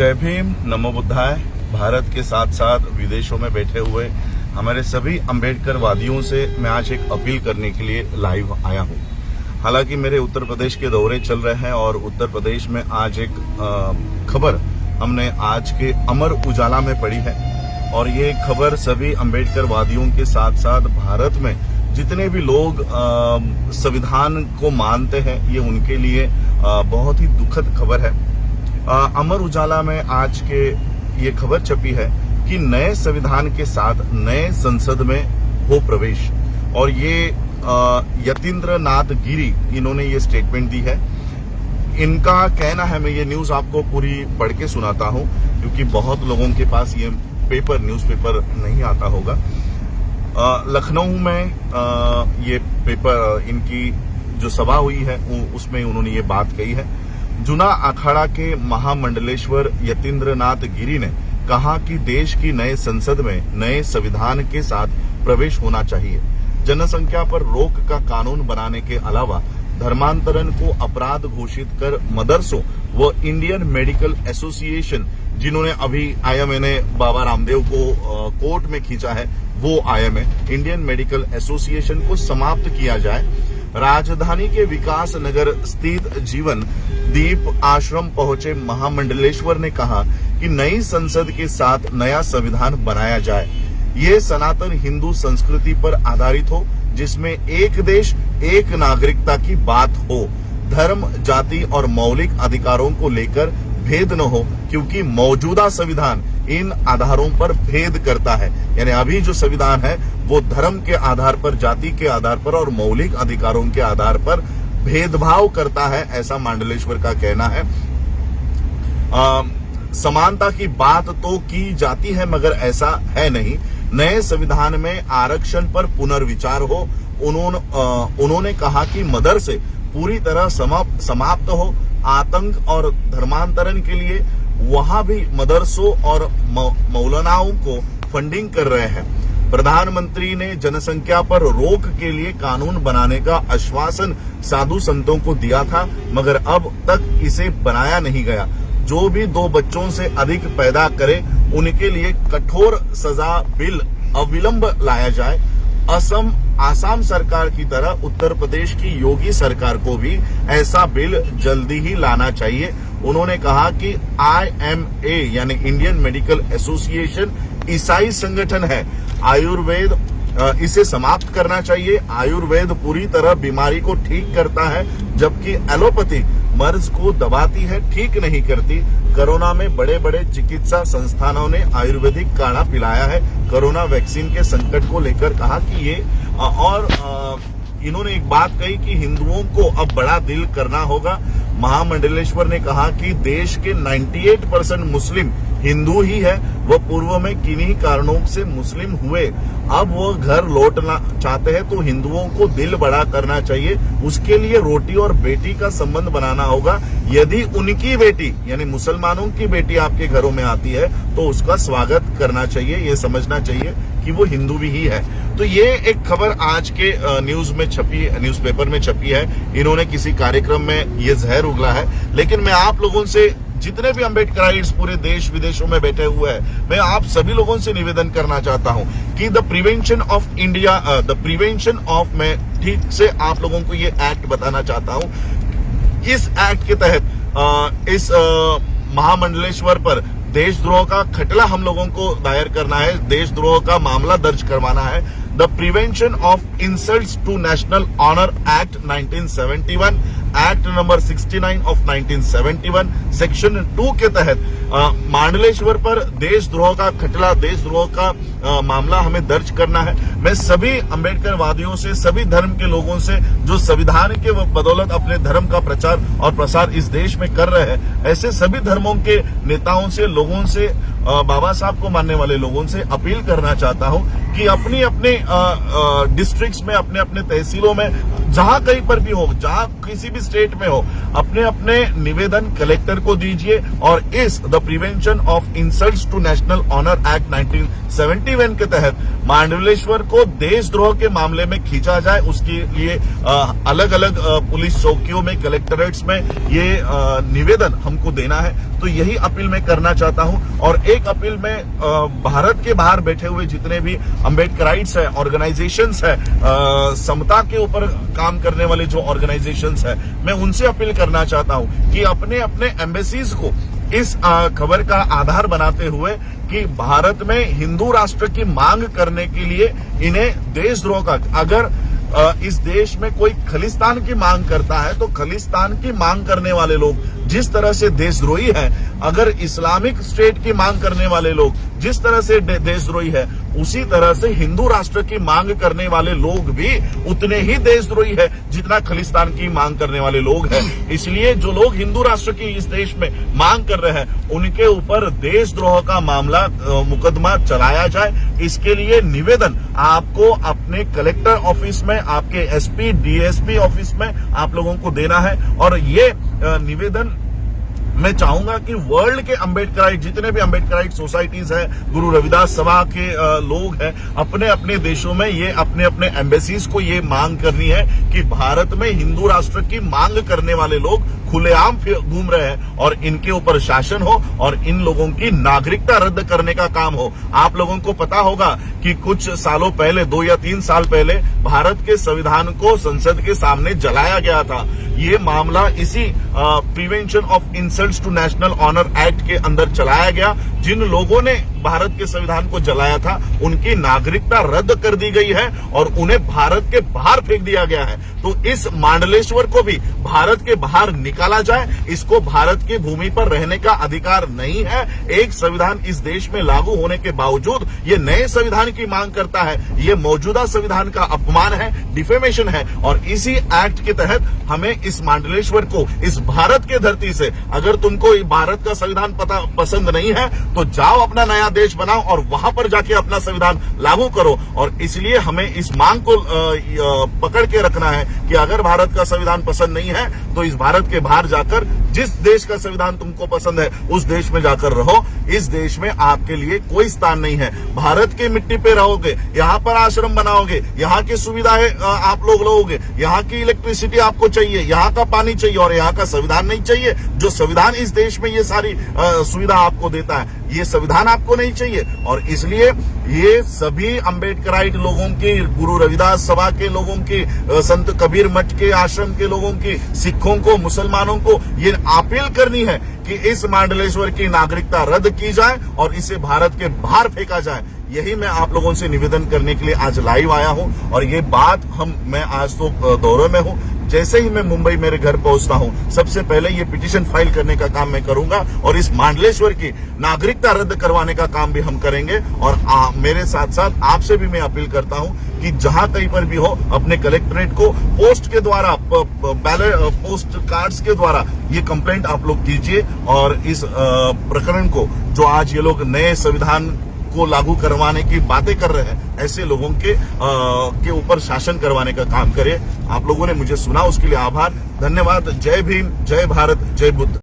जय भीम, नमो बुद्धाय। भारत के साथ साथ विदेशों में बैठे हुए हमारे सभी अम्बेडकर वादियों से मैं आज एक अपील करने के लिए लाइव आया हूं। हालांकि मेरे उत्तर प्रदेश के दौरे चल रहे हैं और उत्तर प्रदेश में आज एक खबर हमने आज के अमर उजाला में पढ़ी है और ये खबर सभी अम्बेडकर वादियों के साथ साथ भारत में जितने भी लोग संविधान को मानते हैं ये उनके लिए बहुत ही दुखद खबर है। अमर उजाला में आज के ये खबर छपी है कि नए संविधान के साथ नए संसद में हो प्रवेश, और ये यतीन्द्र नाथ गिरी इन्होंने ये स्टेटमेंट दी है। इनका कहना है, मैं ये न्यूज आपको पूरी पढ़ के सुनाता हूं क्योंकि बहुत लोगों के पास ये न्यूज़पेपर नहीं आता होगा। लखनऊ में ये पेपर इनकी जो सभा हुई है उसमें उन्होंने ये बात कही है। जुना अखाड़ा के महामंडलेश्वर यतीन्द्र नाथ गिरी ने कहा कि देश की नए संसद में नए संविधान के साथ प्रवेश होना चाहिए। जनसंख्या पर रोक का कानून बनाने के अलावा धर्मांतरण को अपराध घोषित कर मदरसों व इंडियन मेडिकल एसोसिएशन, जिन्होंने अभी आईएमए ने बाबा रामदेव को कोर्ट में खींचा है, वो आईएमए इंडियन मेडिकल एसोसिएशन को समाप्त किया जाए। राजधानी के विकास नगर स्थित जीवन दीप आश्रम पहुंचे महामंडलेश्वर ने कहा कि नई संसद के साथ नया संविधान बनाया जाए। ये सनातन हिंदू संस्कृति पर आधारित हो, जिसमें एक देश एक नागरिकता की बात हो, धर्म, जाति और मौलिक अधिकारों को लेकर भेद न हो, क्योंकि मौजूदा संविधान इन आधारों पर भेद करता है। यानी अभी जो संविधान है वो धर्म के आधार पर, जाति के आधार पर और मौलिक अधिकारों के आधार पर भेदभाव करता है, ऐसा मंडलेश्वर का कहना है। समानता की बात तो की जाती है मगर ऐसा है नहीं। नए संविधान में आरक्षण पर पुनर्विचार हो। उन्होंने कहा कि मदरसे पूरी तरह समाप्त हो। आतंक और धर्मांतरण के लिए वहां भी मदरसों और मौलानाओं को फंडिंग कर रहे हैं। प्रधानमंत्री ने जनसंख्या पर रोक के लिए कानून बनाने का आश्वासन साधु संतों को दिया था, मगर अब तक इसे बनाया नहीं गया। जो भी 2 बच्चों से अधिक पैदा करे उनके लिए कठोर सजा बिल अविलंब लाया जाए। आसाम सरकार की तरह उत्तर प्रदेश की योगी सरकार को भी ऐसा बिल जल्दी ही लाना चाहिए। उन्होंने कहा कि IMA यानी इंडियन मेडिकल एसोसिएशन ईसाई संगठन है। आयुर्वेद इसे समाप्त करना चाहिए। आयुर्वेद पूरी तरह बीमारी को ठीक करता है, जबकि एलोपैथी मर्ज को दबाती है, ठीक नहीं करती। कोरोना में बड़े बड़े चिकित्सा संस्थानों ने आयुर्वेदिक काढ़ा पिलाया है। कोरोना वैक्सीन के संकट को लेकर कहा कि ये और इन्होंने एक बात कही कि हिंदुओं को अब बड़ा दिल करना होगा। महामंडलेश्वर ने कहा कि देश के 98% मुस्लिम हिंदू ही है। वह पूर्व में किन्हीं कारणों से मुस्लिम हुए, अब वो घर लौटना चाहते हैं, तो हिंदुओं को दिल बड़ा करना चाहिए। उसके लिए रोटी और बेटी का संबंध बनाना होगा। यदि उनकी बेटी यानी मुसलमानों की बेटी आपके घरों में आती है तो उसका स्वागत करना चाहिए। ये समझना चाहिए कि वो हिंदू भी ही है। तो ये एक खबर आज के न्यूज़पेपर में छपी है। इन्होंने किसी कार्यक्रम में ये जहर उगला है। लेकिन मैं आप लोगों से, जितने भी अम्बेडकराइट्स पूरे देश विदेशों में बैठे हुए हैं, मैं आप सभी लोगों से निवेदन करना चाहता हूं कि द प्रिवेंशन ऑफ मैं ठीक से आप लोगों को ये एक्ट बताना चाहता हूं। इस एक्ट के तहत इस महामंडलेश्वर पर देशद्रोह का खटला हम लोगों को दायर करना है, देशद्रोह का मामला दर्ज करवाना है। The prevention of insults to national honour act 1971, act number 69 of 1971 section 2 के तहत मंडलेश्वर पर देशद्रोह का खटला, देशद्रोह का मामला हमें दर्ज करना है। मैं सभी अम्बेडकर वादियों से, सभी धर्म के लोगों से जो संविधान के बदौलत अपने धर्म का प्रचार और प्रसार इस देश में कर रहे हैं, ऐसे सभी धर्मों के नेताओं से, लोगों से, बाबा साहब को मानने वाले लोगों से अपील करना चाहता हूं कि अपनी अपने डिस्ट्रिक्ट्स में, अपने अपने तहसीलों में, जहां कहीं पर भी हो, जहां किसी भी स्टेट में हो, अपने अपने निवेदन कलेक्टर को दीजिए और इस the prevention of insults to national honour act 1971 71 के तहत मांडलेश्वर को देशद्रोह के मामले में खींचा जाए, उसके लिए अलग अलग पुलिस चौकियों में, कलेक्टरेट्स में ये निवेदन हमको देना है। तो यही अपील मैं करना चाहता हूं। और एक अपील में भारत के बाहर बैठे हुए जितने भी अम्बेडकराइट्स है, ऑर्गेनाइजेशंस है, समता के ऊपर काम करने वाले जो ऑर्गेनाइजेशंस है, मैं उनसे अपील करना चाहता हूं कि अपने अपने एम्बेसीज को इस खबर का आधार बनाते हुए कि भारत में हिंदू राष्ट्र की मांग करने के लिए इन्हें देशद्रोह का, अगर इस देश में कोई खलिस्तान की मांग करता है तो खलिस्तान की मांग करने वाले लोग जिस तरह से देशद्रोही है, अगर इस्लामिक स्टेट की मांग करने वाले लोग जिस तरह से देशद्रोही है, उसी तरह से हिंदू राष्ट्र की मांग करने वाले लोग भी उतने ही देशद्रोही है जितना खलिस्तान की मांग करने वाले लोग हैं। इसलिए जो लोग हिंदू राष्ट्र की इस देश में मांग कर रहे हैं, उनके ऊपर देशद्रोह का मामला, मुकदमा चलाया जाए। इसके लिए निवेदन आपको अपने कलेक्टर ऑफिस में, आपके एसपी, डीएसपी ऑफिस में आप लोगों को देना है। और ये निवेदन मैं चाहूंगा कि वर्ल्ड के अम्बेडकराइट, जितने भी अम्बेडकराइट सोसाइटीज है, गुरु रविदास सभा के लोग हैं, अपने अपने देशों में ये अपने अपने एम्बेसीज को ये मांग करनी है कि भारत में हिंदू राष्ट्र की मांग करने वाले लोग खुलेआम घूम रहे हैं और इनके ऊपर शासन हो और इन लोगों की नागरिकता रद्द करने का काम हो। आप लोगों को पता होगा कि कुछ सालों पहले, 2 या 3 साल पहले, भारत के संविधान को संसद के सामने जलाया गया था। ये मामला इसी prevention of insults to national honour act के अंदर चलाया गया। जिन लोगों ने भारत के संविधान को जलाया था, उनकी नागरिकता रद्द कर दी गई है और उन्हें भारत के बाहर फेंक दिया गया है। तो इस मांडलेश्वर को भी भारत के बाहर निकाला जाए। इसको भारत की भूमि पर रहने का अधिकार नहीं है। एक संविधान इस देश में लागू होने के बावजूद ये नए संविधान की मांग करता है। ये मौजूदा संविधान का अपमान है, डिफेमेशन है। और इसी एक्ट के तहत हमें इस मांडलेश्वर को, इस भारत के धरती से, अगर तुमको भारत का संविधान पसंद नहीं है तो जाओ अपना नया देश बनाओ और वहां पर जाके अपना संविधान लागू करो। और इसलिए हमें इस मांग को पकड़ के रखना है कि अगर भारत का संविधान पसंद नहीं है तो इस भारत के बाहर जाकर जिस देश का संविधान तुमको पसंद है उस देश में जाकर रहो। इस देश में आपके लिए कोई स्थान नहीं है। भारत की मिट्टी पे रहोगे, यहाँ पर आश्रम बनाओगे, यहाँ की सुविधाएं आप लोग लोगे, यहाँ की इलेक्ट्रिसिटी आपको चाहिए, यहाँ का पानी चाहिए और यहाँ का संविधान नहीं चाहिए। जो संविधान इस देश में ये सारी सुविधा आपको देता है, ये संविधान आपको नहीं चाहिए। और इसलिए ये सभी अम्बेडकराइट लोगों की, गुरु रविदास सभा के लोगों की, संत कबीर मठ के आश्रम के लोगों की, सिखों को, मुसलमानों को ये अपील करनी है कि इस मांडलेश्वर की नागरिकता रद्द की जाए और इसे भारत के बाहर फेंका जाए। यही मैं आप लोगों से निवेदन करने के लिए आज लाइव आया हूं। और ये बात मैं आज तो दौरे में हूं। जैसे ही मैं मुंबई मेरे घर पहुंचता हूं, सबसे पहले ये पिटीशन फाइल करने का काम मैं करूंगा और इस मांडलेश्वर की नागरिकता रद्द करवाने का काम भी हम करेंगे। और मेरे साथ साथ आपसे भी मैं अपील करता हूं कि जहां कहीं पर भी हो, अपने कलेक्ट्रेट को पोस्ट के द्वारा, पोस्ट कार्ड्स के द्वारा ये कंप्लेंट आप लोग कीजिए और इस प्रकरण को, जो आज ये लोग नए संविधान को लागू करवाने की बातें कर रहे हैं, ऐसे लोगों के ऊपर शासन करवाने का काम करें। आप लोगों ने मुझे सुना, उसके लिए आभार, धन्यवाद। जय भीम, जय भारत, जय बुद्ध।